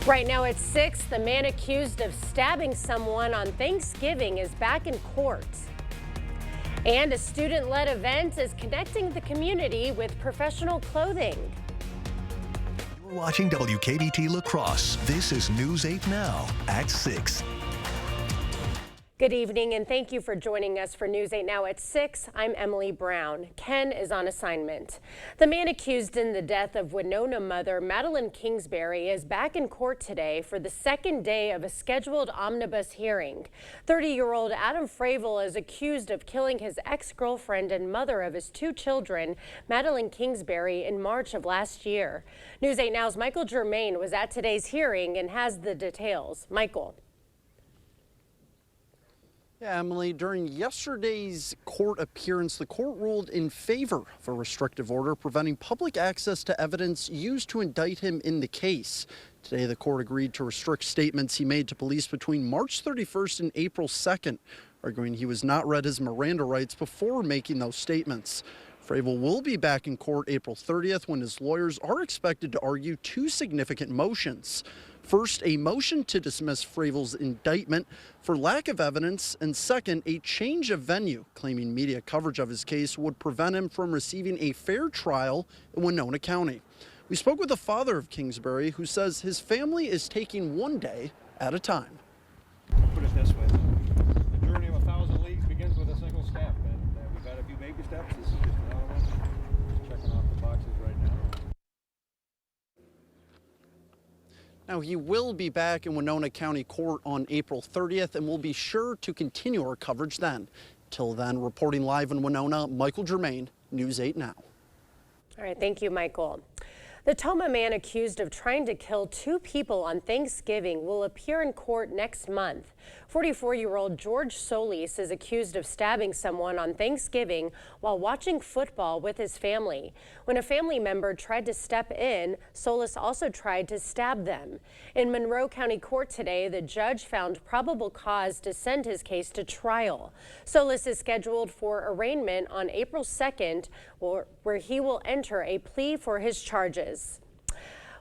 Right now at 6, the man accused of stabbing someone on Thanksgiving is back in court. And a student-led event is connecting the community with professional clothing. You're watching WKBT La Crosse. This is News 8 Now at 6. Good evening and thank you for joining us for News 8 Now at 6. I'm Emily Brown. Ken is on assignment. The man accused in the death of Winona mother Madeline Kingsbury is back in court today for the second day of a scheduled omnibus hearing. 30-year-old Adam Fravel is accused of killing his ex-girlfriend and mother of his two children, Madeline Kingsbury, in March of last year. News 8 Now's Michael Germain was at today's hearing and has the details. Michael. Yeah, Emily, during yesterday's court appearance, the court ruled in favor of a restrictive order preventing public access to evidence used to indict him in the case. Today, the court agreed to restrict statements he made to police between March 31st and April 2nd, arguing he was not read his Miranda rights before making those statements. Fravel will be back in court April 30th when his lawyers are expected to argue two significant motions. First, a motion to dismiss Fravel's indictment for lack of evidence, and second, a change of venue, claiming media coverage of his case would prevent him from receiving a fair trial in Winona County. We spoke with the father of Kingsbury, who says his family is taking one day at a time. I'll put it this way, the journey of 1,000 leagues begins with a single step, and we've had a few baby steps. This is just another one. Just checking off the boxes right now. Now, he will be back in Winona County Court on April 30th, and we'll be sure to continue our coverage then. Till then, reporting live in Winona, Michael Germain, News 8 Now. All right, thank you, Michael. The Tomah man accused of trying to kill two people on Thanksgiving will appear in court next month. 44-year-old George Solis is accused of stabbing someone on Thanksgiving while watching football with his family. When a family member tried to step in, Solis also tried to stab them. In Monroe County Court today, the judge found probable cause to send his case to trial. Solis is scheduled for arraignment on April 2nd, where he will enter a plea for his charges.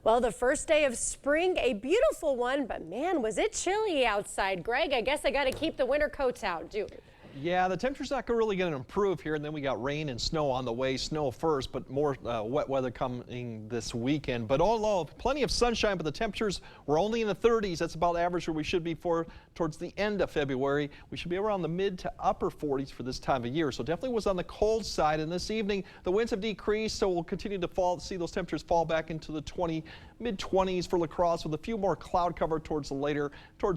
Well, the first day of spring, a beautiful one, but man, was it chilly outside. Greg, I guess I got to keep the winter coats out, dude. Yeah, the temperature's not really going to improve here, and then we got rain and snow on the way. Snow first, but more wet weather coming this weekend. But all in all, plenty of sunshine, but the temperatures were only in the 30s. That's about average where we should be for towards the end of February. We should be around the mid to upper 40s for this time of year. So definitely was on the cold side. And this evening, the winds have decreased, so we'll continue to see those temperatures fall back into the mid-20s for La Crosse, with a few more cloud cover towards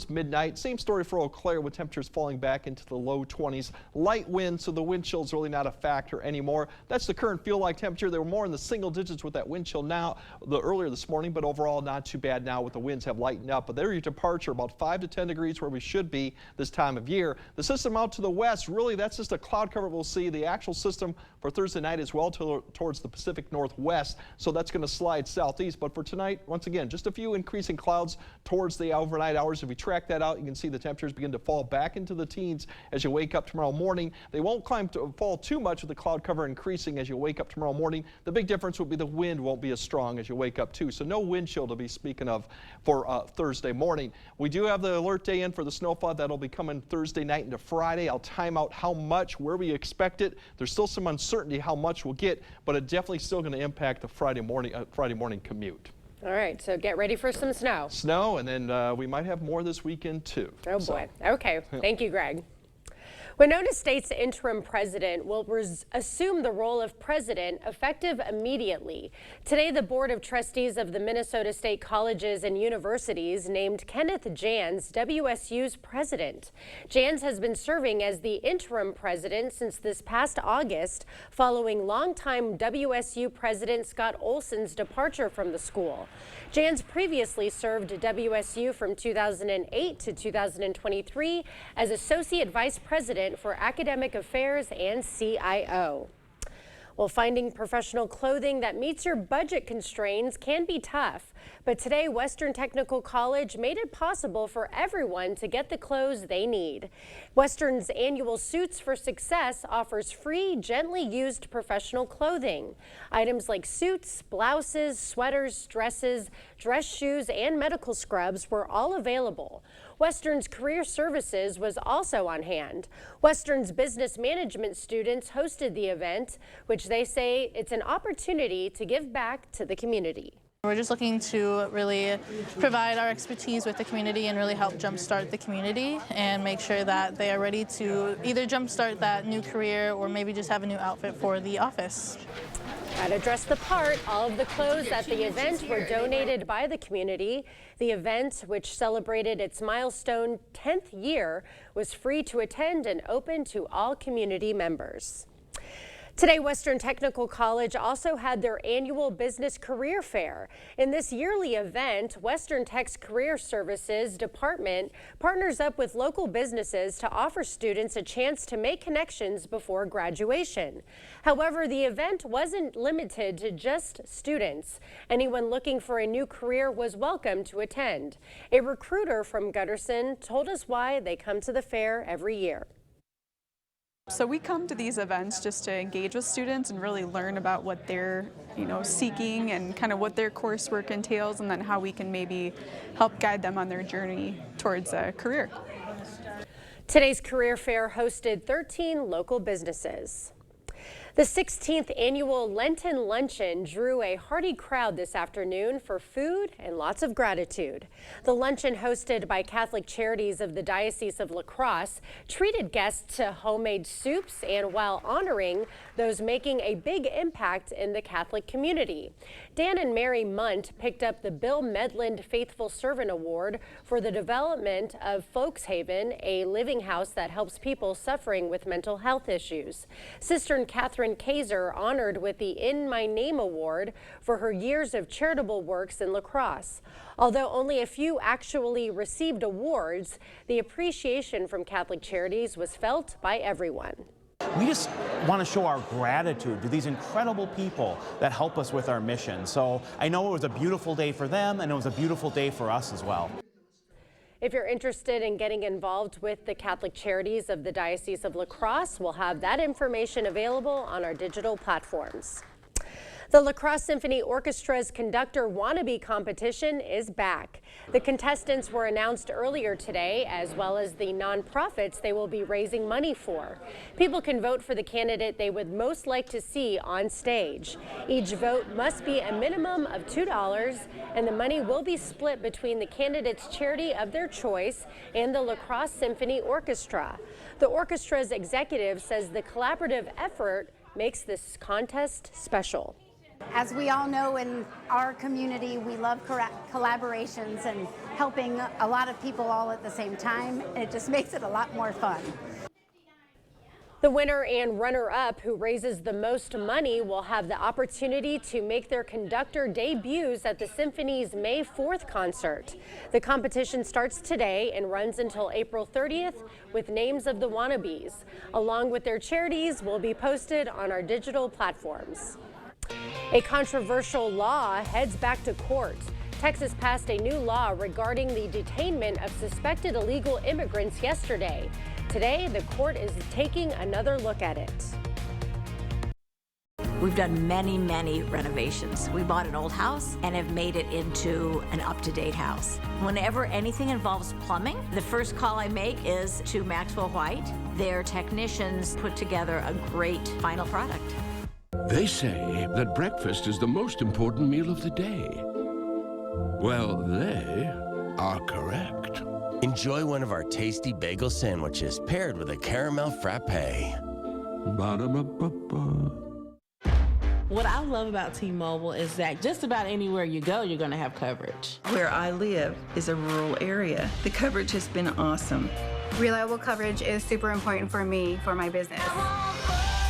midnight. Same story for Eau Claire, with temperatures falling back into the low 20s. Light wind, so the wind chill is really not a factor anymore. That's the current feel-like temperature. They were more in the single digits with that wind chill earlier this morning, but overall not too bad now with the winds have lightened up. But there's your departure, about 5 to 10 degrees where we should be this time of year. The system out to the west, really that's just a cloud cover we'll see. The actual system for Thursday night is well towards the Pacific Northwest, so that's going to slide southeast. But for tonight, once again, just a few increasing clouds towards the overnight hours. If we track that out, you can see the temperatures begin to fall back into the teens as you wake up tomorrow morning. They won't fall too much with the cloud cover increasing as you wake up tomorrow morning. The big difference will be the wind won't be as strong as you wake up too. So no wind chill to be speaking of for Thursday morning. We do have the alert day in for the snowfall. That'll be coming Thursday night into Friday. I'll time out how much, where we expect it. There's still some uncertainty how much we'll get, but it's definitely still going to impact the Friday morning commute. All right, so get ready for some snow. Snow, and then we might have more this weekend too. Oh boy. Okay, thank you, Greg. Winona State's interim president will assume the role of president effective immediately. Today, the Board of Trustees of the Minnesota State Colleges and Universities named Kenneth Jans WSU's president. Jans has been serving as the interim president since this past August, following longtime WSU president Scott Olson's departure from the school. Jans previously served WSU from 2008 to 2023 as associate vice president for academic affairs and CIO. Well, finding professional clothing that meets your budget constraints can be tough, but today Western Technical College made it possible for everyone to get the clothes they need. Western's annual Suits for Success offers free, gently used professional clothing. Items like suits, blouses, sweaters, dresses, dress shoes, and medical scrubs were all available. Western's Career Services was also on hand. Western's business management students hosted the event, which they say it's an opportunity to give back to the community. We're just looking to really provide our expertise with the community and really help jumpstart the community and make sure that they are ready to either jumpstart that new career or maybe just have a new outfit for the office. To dress the part, all of the clothes at the event were donated by the community. The event, which celebrated its milestone 10th year, was free to attend and open to all community members. Today, Western Technical College also had their annual Business Career Fair. In this yearly event, Western Tech's Career Services Department partners up with local businesses to offer students a chance to make connections before graduation. However, the event wasn't limited to just students. Anyone looking for a new career was welcome to attend. A recruiter from Gutterson told us why they come to the fair every year. So we come to these events just to engage with students and really learn about what they're, seeking and kind of what their coursework entails, and then how we can maybe help guide them on their journey towards a career. Today's career fair hosted 13 local businesses. The 16th annual Lenten Luncheon drew a hearty crowd this afternoon for food and lots of gratitude. The luncheon, hosted by Catholic Charities of the Diocese of La Crosse, treated guests to homemade soups and while honoring those making a big impact in the Catholic community. Dan and Mary Munt picked up the Bill Medland Faithful Servant Award for the development of Folkshaven, a living house that helps people suffering with mental health issues. Sister Catherine Kaiser honored with the In My Name Award for her years of charitable works in La Crosse. Although only a few actually received awards, the appreciation from Catholic Charities was felt by everyone. We just want to show our gratitude to these incredible people that help us with our mission. So I know it was a beautiful day for them, and it was a beautiful day for us as well. If you're interested in getting involved with the Catholic Charities of the Diocese of La Crosse, we'll have that information available on our digital platforms. The La Crosse Symphony Orchestra's Conductor Wannabe competition is back. The contestants were announced earlier today, as well as the nonprofits they will be raising money for. People can vote for the candidate they would most like to see on stage. Each vote must be a minimum of $2, and the money will be split between the candidate's charity of their choice and the La Crosse Symphony Orchestra. The orchestra's executive says the collaborative effort makes this contest special. As we all know, in our community, we love collaborations and helping a lot of people all at the same time. It just makes it a lot more fun. The winner and runner-up who raises the most money will have the opportunity to make their conductor debuts at the Symphony's May 4th concert. The competition starts today and runs until April 30th with names of the wannabes, along with their charities, will be posted on our digital platforms. A controversial law heads back to court. Texas passed a new law regarding the detainment of suspected illegal immigrants yesterday. Today, the court is taking another look at it. We've done many renovations. We bought an old house and have made it into an up-to-date house. Whenever anything involves plumbing, the first call I make is to Maxwell White. Their technicians put together a great final product. They say that breakfast is the most important meal of the day. Well, they are correct. Enjoy one of our tasty bagel sandwiches paired with a caramel frappe. Ba-da-ba-ba-ba. What I love about T-Mobile is that just about anywhere you go, you're going to have coverage. Where I live is a rural area. The coverage has been awesome. Reliable coverage is super important for me, for my business.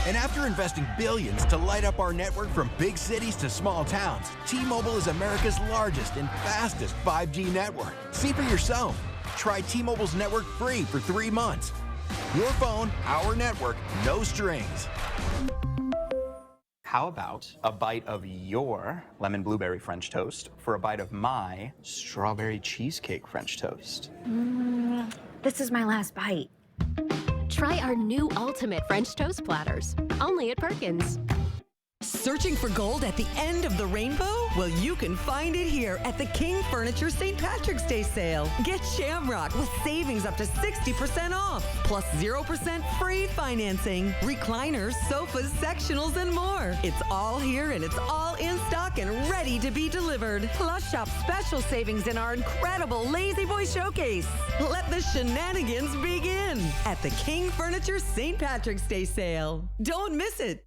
And after investing billions to light up our network from big cities to small towns, T-Mobile is America's largest and fastest 5G network. See for yourself. Try T-Mobile's network free for 3 months. Your phone, our network, no strings. How about a bite of your lemon blueberry French toast for a bite of my strawberry cheesecake French toast? This is my last bite. Try our new Ultimate French Toast Platters, only at Perkins. Searching for gold at the end of the rainbow? Well, you can find it here at the King Furniture St. Patrick's Day sale. Get Shamrock with savings up to 60% off, plus 0% free financing, recliners, sofas, sectionals, and more. It's all here and it's all in stock and ready to be delivered. Plus, shop special savings in our incredible Lazy Boy Showcase. Let the shenanigans begin at the King Furniture St. Patrick's Day sale. Don't miss it.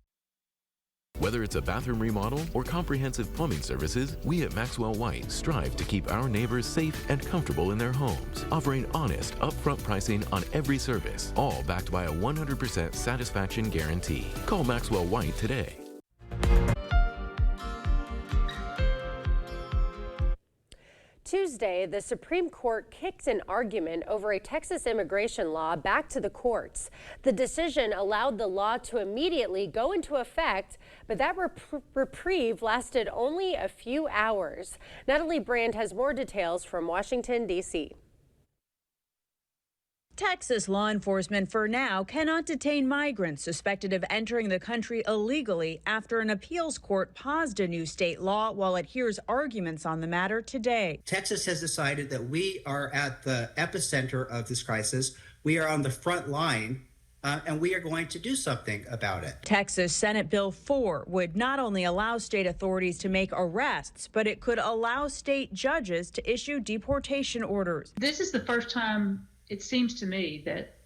Whether it's a bathroom remodel or comprehensive plumbing services, we at Maxwell White strive to keep our neighbors safe and comfortable in their homes, offering honest, upfront pricing on every service, all backed by a 100% satisfaction guarantee. Call Maxwell White today. Tuesday, the Supreme Court kicked an argument over a Texas immigration law back to the courts. The decision allowed the law to immediately go into effect, but that reprieve lasted only a few hours. Natalie Brand has more details from Washington, D.C. Texas law enforcement for now cannot detain migrants suspected of entering the country illegally after an appeals court paused a new state law while it hears arguments on the matter today. Texas has decided that we are at the epicenter of this crisis. We are on the front line. And we are going to do something about it. Texas Senate Bill 4 would not only allow state authorities to make arrests, but it could allow state judges to issue deportation orders. This is the first time it seems to me that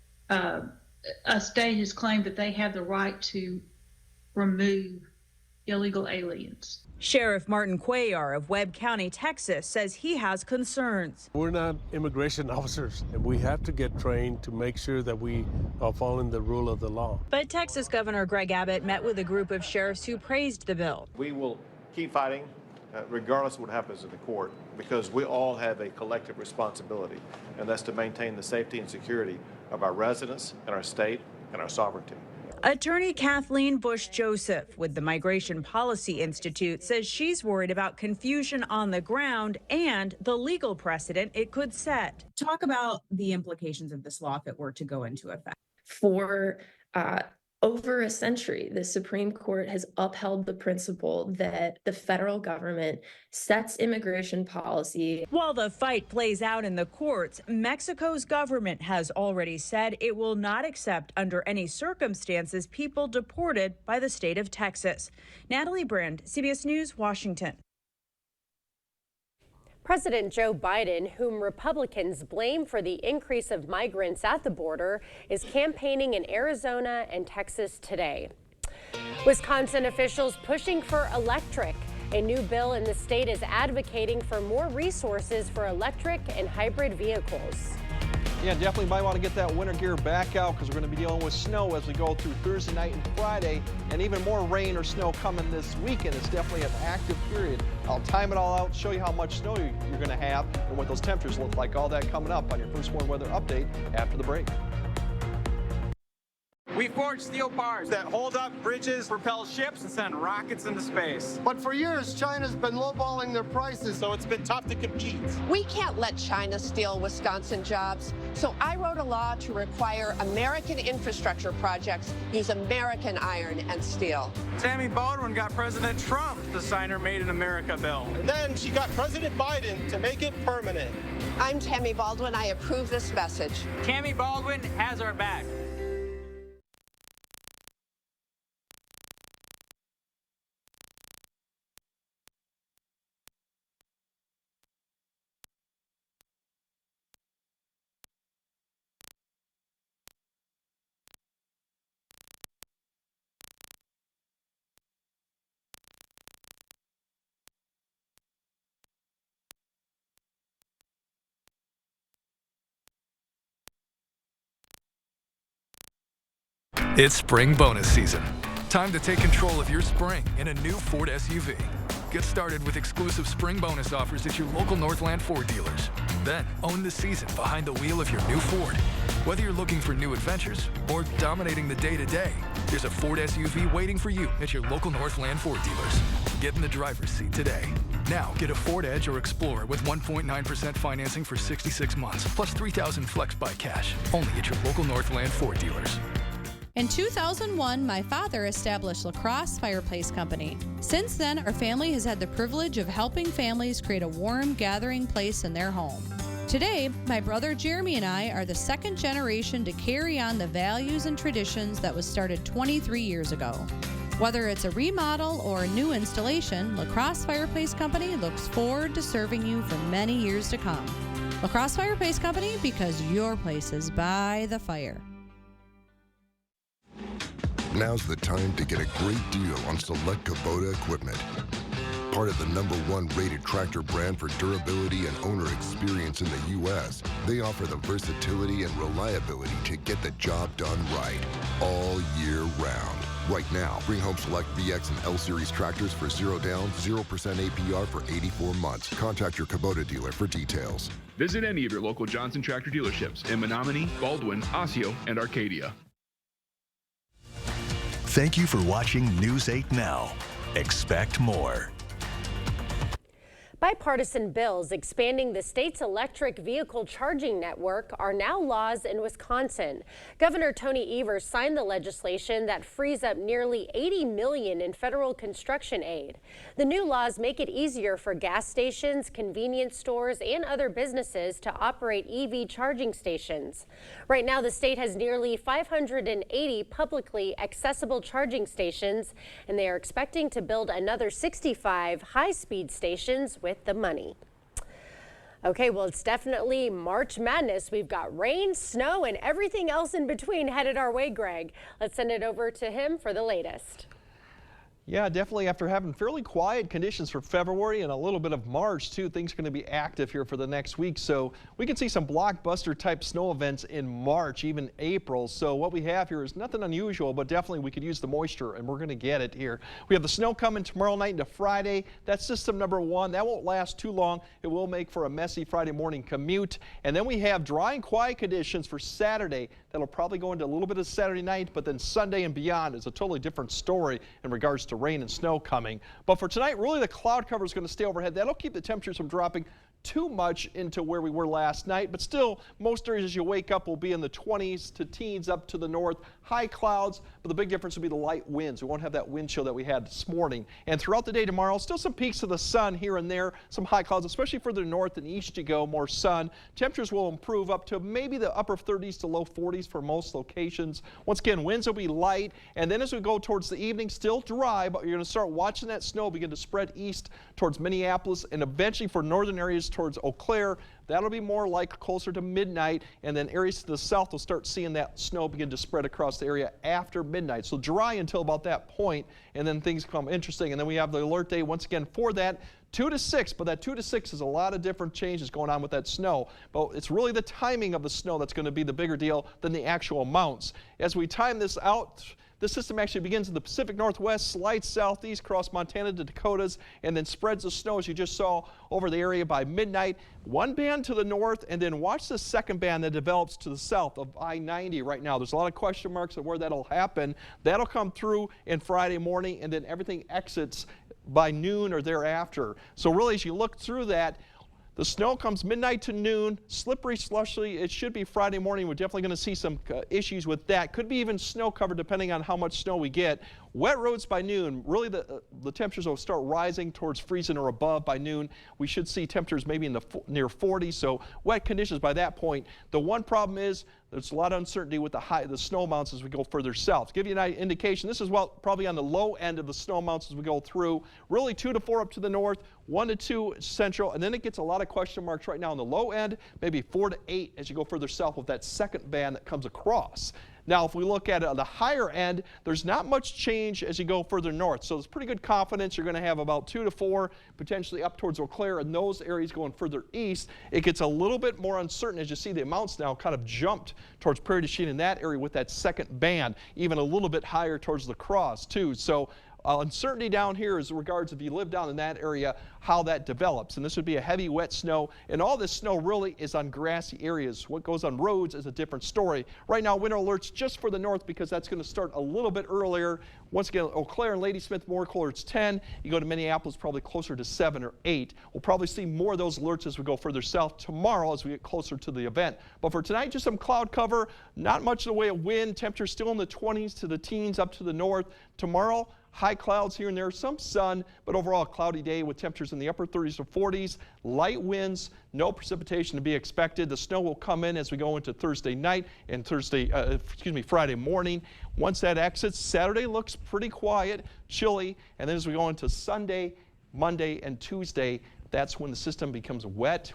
a state has claimed that they have the right to remove illegal aliens. Sheriff Martin Cuellar of Webb County, Texas, says he has concerns. We're not immigration officers, and we have to get trained to make sure that we are following the rule of the law. But Texas Governor Greg Abbott met with a group of sheriffs who praised the bill. We will keep fighting, regardless of what happens in the court, because we all have a collective responsibility, and that's to maintain the safety and security of our residents and our state and our sovereignty. Attorney Kathleen Bush Joseph with the Migration Policy Institute says she's worried about confusion on the ground and the legal precedent it could set. Talk about the implications of this law if it were to go into effect. For over a century, the Supreme Court has upheld the principle that the federal government sets immigration policy. While the fight plays out in the courts, Mexico's government has already said it will not accept under any circumstances people deported by the state of Texas. Natalie Brand, CBS News, Washington. President Joe Biden, whom Republicans blame for the increase of migrants at the border, is campaigning in Arizona and Texas today. Wisconsin officials pushing for electric. A new bill in the state is advocating for more resources for electric and hybrid vehicles. Yeah, definitely might want to get that winter gear back out because we're going to be dealing with snow as we go through Thursday night and Friday, and even more rain or snow coming this weekend. It's definitely an active period. I'll time it all out, show you how much snow you're going to have and what those temperatures look like. All that coming up on your First Warn Weather Update after the break. We forge steel bars that hold up bridges, propel ships, and send rockets into space. But for years, China's been lowballing their prices, so it's been tough to compete. We can't let China steal Wisconsin jobs, so I wrote a law to require American infrastructure projects use American iron and steel. Tammy Baldwin got President Trump to sign her Made in America bill. And then she got President Biden to make it permanent. I'm Tammy Baldwin. I approve this message. Tammy Baldwin has our back. It's spring bonus season. Time to take control of your spring in a new Ford SUV. Get started with exclusive spring bonus offers at your local Northland Ford dealers. Then own the season behind the wheel of your new Ford. Whether you're looking for new adventures or dominating the day-to-day, There's a Ford SUV waiting for you at your local Northland Ford dealers. Get in the driver's seat today. Now, get a Ford Edge or Explorer with 1.9% financing for 66 months, plus $3,000 Flex Buy cash. Only at your local Northland Ford dealers. In 2001, my father established La Crosse Fireplace Company. Since then, our family has had the privilege of helping families create a warm, gathering place in their home. Today, my brother Jeremy and I are the second generation to carry on the values and traditions that was started 23 years ago. Whether it's a remodel or a new installation, La Crosse Fireplace Company looks forward to serving you for many years to come. La Crosse Fireplace Company, because your place is by the fire. Now's the time to get a great deal on select Kubota equipment. Part of the #1 rated tractor brand for durability and owner experience in the U.S., they offer the versatility and reliability to get the job done right all year round. Right now, bring home select VX and L Series tractors for 0 down, 0% APR for 84 months. Contact your Kubota dealer for details. Visit any of your local Johnson Tractor dealerships in Menominee, Baldwin, Osseo, and Arcadia. Thank you for watching News 8 Now. Expect more. Bipartisan bills expanding the state's electric vehicle charging network are now laws in Wisconsin. Governor Tony Evers signed the legislation that frees up nearly $80 million in federal construction aid. The new laws make it easier for gas stations, convenience stores, and other businesses to operate EV charging stations. Right now, the state has nearly 580 publicly accessible charging stations, and they are expecting to build another 65 high-speed stations with the money. Okay, well, it's definitely March Madness. We've got rain, snow, and everything else in between headed our way, Greg. Let's send it over to him for the latest. Yeah, definitely after having fairly quiet conditions for February and a little bit of March too, things are going to be active here for the next week. So we can see some blockbuster type snow events in March, even April. So what we have here is nothing unusual, but definitely we could use the moisture and we're going to get it here. We have the snow coming tomorrow night into Friday. That's system #1. That won't last too long. It will make for a messy Friday morning commute. And then we have dry and quiet conditions for Saturday. That'll probably go into a little bit of Saturday night, but then Sunday and beyond is a totally different story in regards to rain and snow coming. But for tonight, really the cloud cover is going to stay overhead. That'll keep the temperatures from dropping too much into where we were last night, but still most areas as you wake up will be in the 20s to teens up to the north. High clouds, but the big difference will be the light winds. We won't have that wind chill that we had this morning. And throughout the day tomorrow, still some peaks of the sun here and there, some high clouds, especially further north and east you go, more sun. Temperatures will improve up to maybe the upper 30s to low 40s for most locations. Once again, winds will be light, and then as we go towards the evening, still dry, but you're going to start watching that snow begin to spread east towards Minneapolis and eventually for northern areas towards Eau Claire. That'll be more like closer to midnight, and then areas to the south will start seeing that snow begin to spread across the area after midnight. So dry until about that point, and then things become interesting. And then we have the alert day once again for that 2 to 6, but that 2 to 6 is a lot of different changes going on with that snow. But it's really the timing of the snow that's going to be the bigger deal than the actual amounts. As we time this out, the system actually begins in the Pacific Northwest, slides southeast, across Montana to Dakotas, and then spreads the snow, as you just saw, over the area by midnight. One band to the north, and then watch the second band that develops to the south of I-90 right now. There's a lot of question marks of where that'll happen. That'll come through in Friday morning, and then everything exits by noon or thereafter. So really, as you look through that, the snow comes midnight to noon, slippery, slushy. It should be Friday morning. We're definitely going to see some issues with that. Could be even snow cover depending on how much snow we get. Wet roads by noon. Really the temperatures will start rising towards freezing or above by noon. We should see temperatures maybe in the near 40s, so wet conditions by that point. The one problem is there's a lot of uncertainty with the snow amounts as we go further south. To give you an indication, this is probably on the low end of the snow amounts as we go through. Really 2 to 4 up to the north, 1 to 2 central, and then it gets a lot of question marks right now on the low end, maybe 4 to 8 as you go further south with that second band that comes across. Now, if we look at the higher end, there's not much change as you go further north. So there's pretty good confidence you're going to have about 2 to 4, potentially up towards Eau Claire, and those areas going further east. It gets a little bit more uncertain as you see the amounts now kind of jumped towards Prairie du Chien in that area with that second band, even a little bit higher towards La Crosse too. So uncertainty down here as regards if you live down in that area, how that develops. And this would be a heavy, wet snow. And all this snow really is on grassy areas. What goes on roads is a different story. Right now, winter alerts just for the north because that's going to start a little bit earlier. Once again, Eau Claire and Ladysmith, more alerts 10. You go to Minneapolis, probably closer to 7 or 8. We'll probably see more of those alerts as we go further south tomorrow as we get closer to the event. But for tonight, just some cloud cover, not much in the way of wind. Temperatures still in the 20s to the teens up to the north. Tomorrow, high clouds here and there, some sun, but overall a cloudy day with temperatures in the upper 30s to 40s. Light winds, no precipitation to be expected. The snow will come in as we go into Thursday night and Friday morning. Once that exits, Saturday looks pretty quiet, chilly, and then as we go into Sunday, Monday, and Tuesday, that's when the system becomes wet.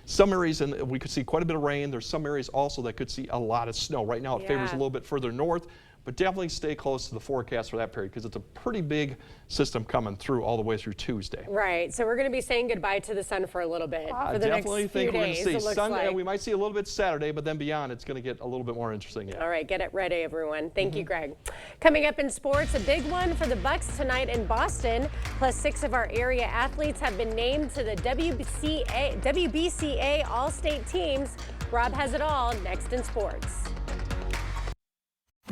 Some areas we could see quite a bit of rain. There's some areas also that could see a lot of snow. Right now it favors a little bit further north, but definitely stay close to the forecast for that period because it's a pretty big system coming through all the way through Tuesday. Right, so we're going to be saying goodbye to the sun for a little bit for the next few days. Definitely think we're going to see Sunday. We might see a little bit Saturday, but then beyond it's going to get a little bit more interesting. Yeah. All right, get it ready, everyone. Thank you, Greg. Coming up in sports, a big one for the Bucks tonight in Boston. Plus 6 of our area athletes have been named to the WBCA All-State teams. Rob has it all next in sports.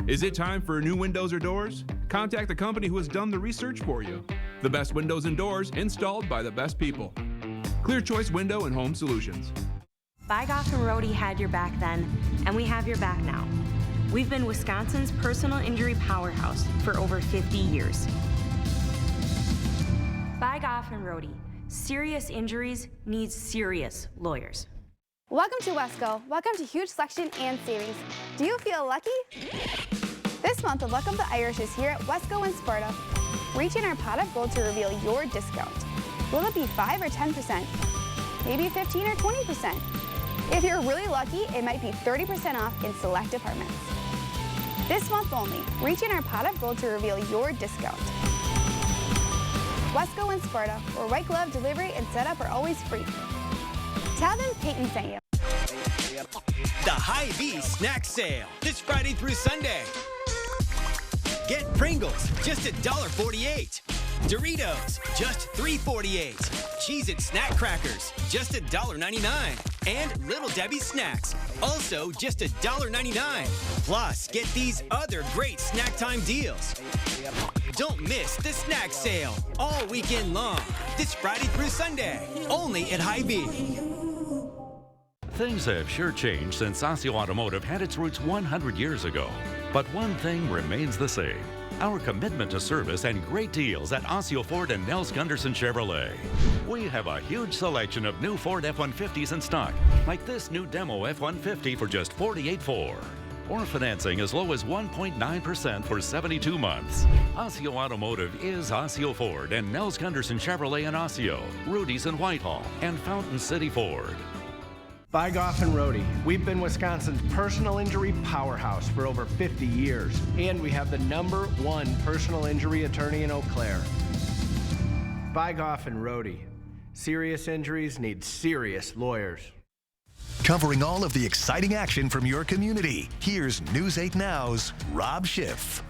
Is it time for new windows or doors? Contact the company who has done the research for you. The best windows and doors installed by the best people. Clear Choice Window and Home Solutions. Bygoff and Rohde had your back then, and we have your back now. We've been Wisconsin's personal injury powerhouse for over 50 years. Bygoff and Rohde. Serious injuries need serious lawyers. Welcome to Wesco. Welcome to huge selection and savings. Do you feel lucky? This month, the luck of the Irish is here at Wesco and Sparta. Reach in our pot of gold to reveal your discount. Will it be 5 or 10%? Maybe 15 or 20%? If you're really lucky, it might be 30% off in select departments. This month only, reach in our pot of gold to reveal your discount. Wesco and Sparta, where white glove delivery and setup are always free. Tell them Peyton sent you. The Hy-Vee Snack Sale this Friday through Sunday. Get Pringles, just $1.48. Doritos, just $3.48. Cheez-It Snack Crackers, just $1.99. And Little Debbie Snacks, also just $1.99. Plus, get these other great snack time deals. Don't miss the snack sale all weekend long. This Friday through Sunday, only at Hy-Vee. Things have sure changed since Osseo Automotive had its roots 100 years ago. But one thing remains the same: our commitment to service and great deals at Osseo Ford and Nels Gunderson Chevrolet. We have a huge selection of new Ford F-150s in stock, like this new demo F-150 for just $48,400. Or financing as low as 1.9% for 72 months. Osseo Automotive is Osseo Ford and Nels Gunderson Chevrolet in Osseo, Rudy's in Whitehall, and Fountain City Ford. Bygoff and Rohde. We've been Wisconsin's personal injury powerhouse for over 50 years, and we have the #1 personal injury attorney in Eau Claire. Bygoff and Rohde. Serious injuries need serious lawyers. Covering all of the exciting action from your community, here's News 8 Now's Rob Schiff.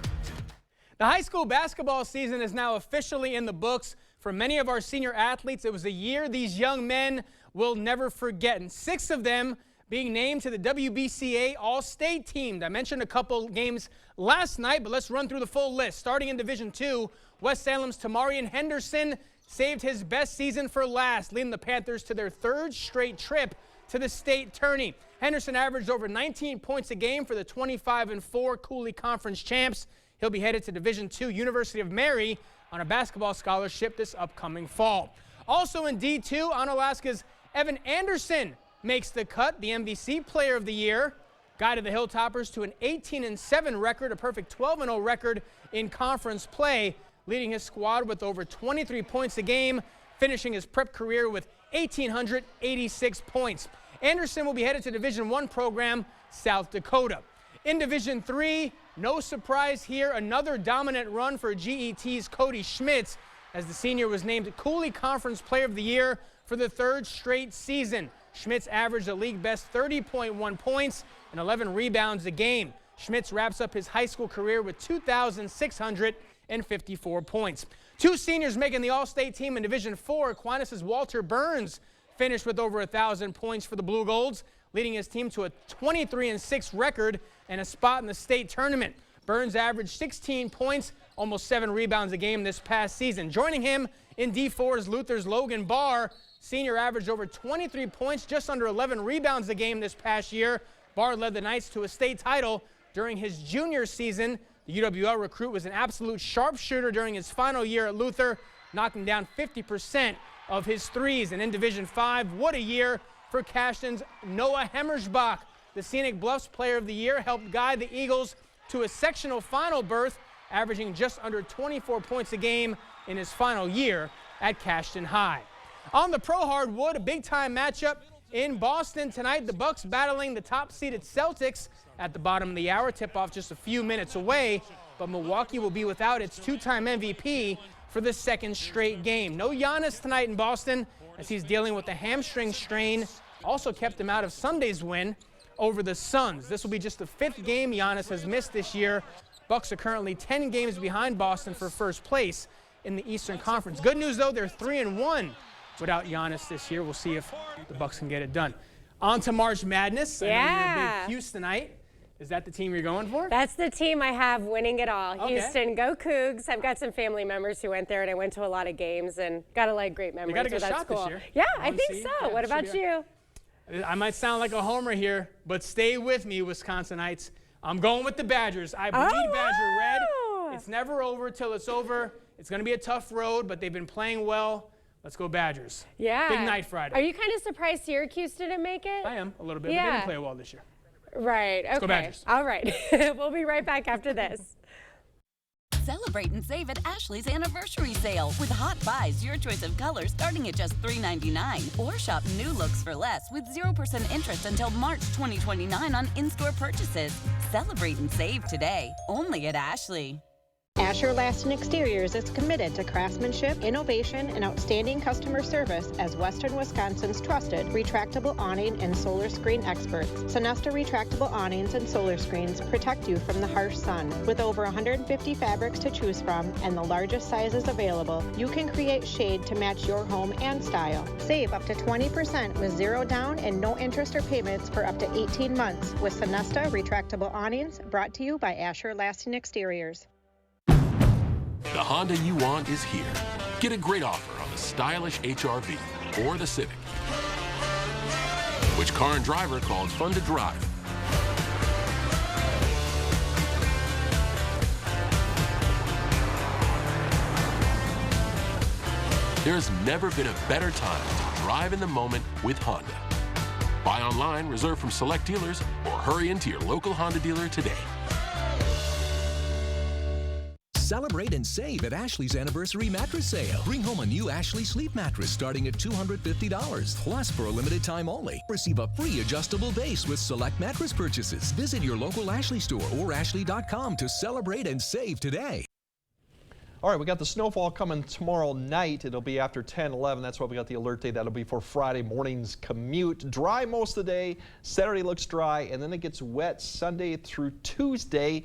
The high school basketball season is now officially in the books. For many of our senior athletes, it was a year these young men will never forget, and 6 of them being named to the WBCA All-State team. I mentioned a couple games last night, but let's run through the full list. Starting in Division II, West Salem's Tamarian Henderson saved his best season for last, leading the Panthers to their 3rd straight trip to the state tourney. Henderson averaged over 19 points a game for the 25-4 Cooley Conference champs. He'll be headed to Division II University of Mary on a basketball scholarship this upcoming fall. Also in D2, Onalaska's Evan Anderson makes the cut, the MVC Player of the Year. Guided the Hilltoppers to an 18-7 record, a perfect 12-0 record in conference play, leading his squad with over 23 points a game, finishing his prep career with 1,886 points. Anderson will be headed to Division I program, South Dakota. In Division III, no surprise here, another dominant run for GET's Cody Schmitz, as the senior was named Cooley Conference Player of the Year for the 3rd straight season. Schmitz averaged a league-best 30.1 points and 11 rebounds a game. Schmitz wraps up his high school career with 2,600 154 points. Two seniors making the All-State team in Division IV. Aquinas' Walter Burns finished with over 1,000 points for the Blue Golds, leading his team to a 23-6 record and a spot in the state tournament. Burns averaged 16 points, almost 7 rebounds a game this past season. Joining him in D4 is Luther's Logan Barr. Senior averaged over 23 points, just under 11 rebounds a game this past year. Barr led the Knights to a state title during his junior season. The UWL recruit was an absolute sharpshooter during his final year at Luther, knocking down 50% of his threes. And in Division V, what a year for Cashton's Noah Hemmersbach. The Scenic Bluffs Player of the Year helped guide the Eagles to a sectional final berth, averaging just under 24 points a game in his final year at Cashton High. On the Pro Hardwood, a big-time matchup in Boston tonight. The Bucks battling the top-seeded Celtics at the bottom of the hour. Tip-off just a few minutes away, but Milwaukee will be without its two-time MVP for the second straight game. No Giannis tonight in Boston as he's dealing with a hamstring strain. Also kept him out of Sunday's win over the Suns. This will be just the 5th game Giannis has missed this year. Bucks are currently 10 games behind Boston for first place in the Eastern Conference. Good news, though, they're 3-1 without Giannis this year. We'll see if the Bucks can get it done. On to March Madness. I know you're a big Houstonite. Is that the team you're going for? That's the team I have winning it all. Okay. Houston, go Cougs. I've got some family members who went there, and I went to a lot of games and got a lot of great memories. You got a good with that shot school. this year. Yeah, I I wanna think see. so. Yeah, What about should be you? I might sound like a homer here, but stay with me, Wisconsinites. I'm going with the Badgers. I bleed Badger red. It's never over till it's over. It's going to be a tough road, but they've been playing well. Let's go Badgers. Yeah. Big night Friday. Are you kind of surprised Syracuse didn't make it? I am a little bit, but Yeah. they didn't play well this year. Right. Let's okay. go Badgers. All right. We'll be right back after this. Celebrate and save at Ashley's Anniversary Sale with Hot Buys, your choice of colors starting at just $3.99. Or shop new looks for less with 0% interest until March 2029 on in-store purchases. Celebrate and save today, only at Ashley. Asher Lasting Exteriors is committed to craftsmanship, innovation, and outstanding customer service as Western Wisconsin's trusted retractable awning and solar screen experts. Sonesta retractable awnings and solar screens protect you from the harsh sun. With over 150 fabrics to choose from and the largest sizes available, you can create shade to match your home and style. Save up to 20% with zero down and no interest or payments for up to 18 months with Sonesta retractable awnings, brought to you by Asher Lasting Exteriors. The Honda you want is here. Get a great offer on the stylish HR-V or the Civic. Which car and driver called fun to drive? There's never been a better time to drive in the moment with Honda. Buy online, reserve from select dealers, or hurry into your local Honda dealer today. Celebrate and save at Ashley's Anniversary Mattress Sale. Bring home a new Ashley Sleep mattress starting at $250. Plus, for a limited time only, receive a free adjustable base with select mattress purchases. Visit your local Ashley store or ashley.com to celebrate and save today. All right, we got the snowfall coming tomorrow night. It'll be after 10-11. That's why we got the alert day. That'll be for Friday morning's commute. Dry most of the day. Saturday looks dry, and then it gets wet Sunday through Tuesday.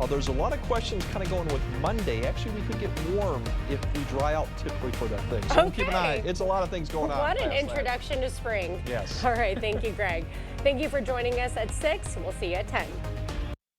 There's a lot of questions kind of going with Monday. Actually, we could get warm if we dry out typically for that thing. So keep an eye. It's a lot of things going on. What an introduction to spring. Yes. All right. Thank you, Greg. Thank you for joining us at 6. We'll see you at 10.